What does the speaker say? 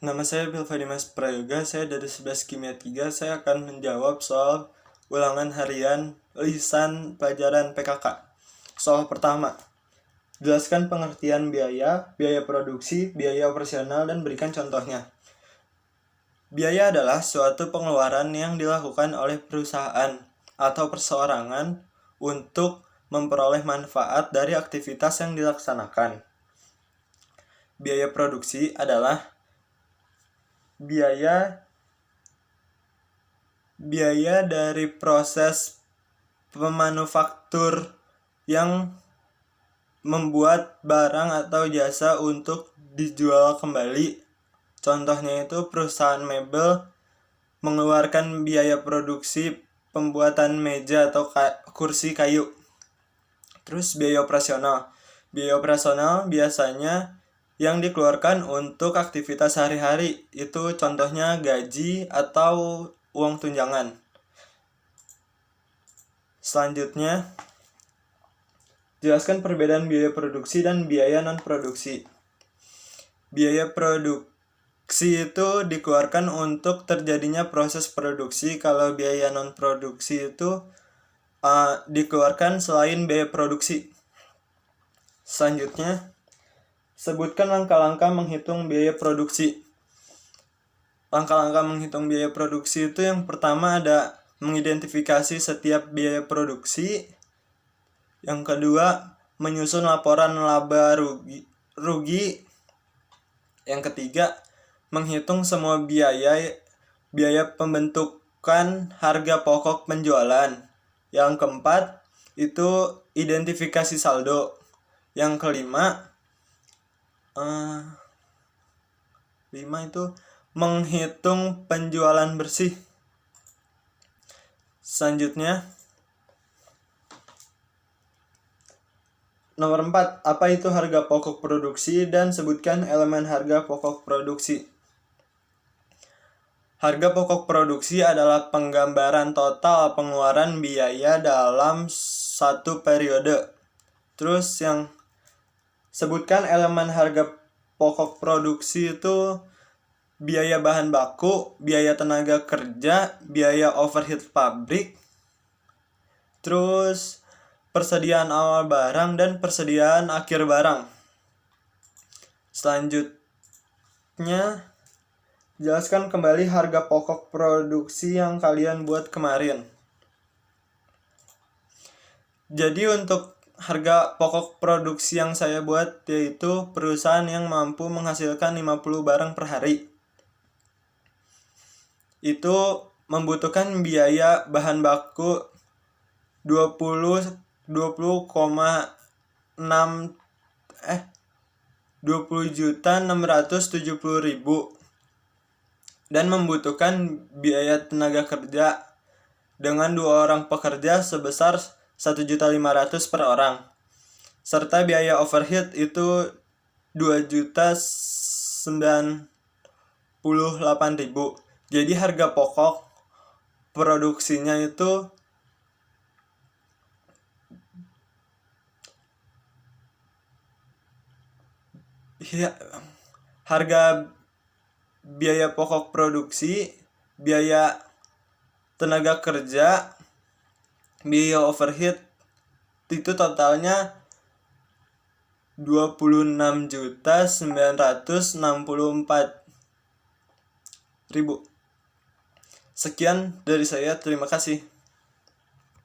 Nama saya Bilva Dimas Prayoga, saya dari 11 Kimia 3. Saya akan menjawab soal ulangan harian lisan pelajaran PKK. Soal pertama, jelaskan pengertian biaya, biaya produksi, biaya operasional, dan berikan contohnya. Biaya adalah suatu pengeluaran yang dilakukan oleh perusahaan atau perseorangan untuk memperoleh manfaat dari aktivitas yang dilaksanakan. Biaya produksi adalah biaya dari proses pemanufaktur yang membuat barang atau jasa untuk dijual kembali. Contohnya itu perusahaan mebel mengeluarkan biaya produksi pembuatan meja atau kursi kayu. Terus biaya operasional. Biaya operasional biasanya yang dikeluarkan untuk aktivitas sehari-hari, itu contohnya gaji atau uang tunjangan. Selanjutnya, jelaskan perbedaan biaya produksi dan biaya non-produksi. Biaya produksi itu dikeluarkan untuk terjadinya proses produksi, kalau biaya non-produksi itu dikeluarkan selain biaya produksi. Selanjutnya, sebutkan langkah-langkah menghitung biaya produksi. Langkah-langkah menghitung biaya produksi itu yang pertama ada mengidentifikasi setiap biaya produksi. Yang kedua, menyusun laporan laba rugi. Yang ketiga, menghitung semua biaya pembentukan harga pokok penjualan. Yang keempat, itu identifikasi saldo. Yang kelima, itu menghitung penjualan bersih. Selanjutnya, nomor 4, apa itu harga pokok produksi dan sebutkan elemen harga pokok produksi. Harga pokok produksi adalah penggambaran total pengeluaran biaya dalam satu periode. Terus yang sebutkan elemen harga pokok produksi itu biaya bahan baku, biaya tenaga kerja, biaya overhead pabrik, terus persediaan awal barang dan persediaan akhir barang. Selanjutnya, jelaskan kembali harga pokok produksi yang kalian buat kemarin. Jadi untuk harga pokok produksi yang saya buat yaitu perusahaan yang mampu menghasilkan 50 barang per hari. Itu membutuhkan biaya bahan baku 20,6 20.670.000 dan membutuhkan biaya tenaga kerja dengan 2 orang pekerja sebesar 1.500.000 per orang, serta biaya overhead itu 2.098.000. Jadi harga pokok produksinya itu harga biaya pokok produksi, biaya tenaga kerja, biaya overhead itu totalnya 26.964.000. Sekian dari saya, terima kasih.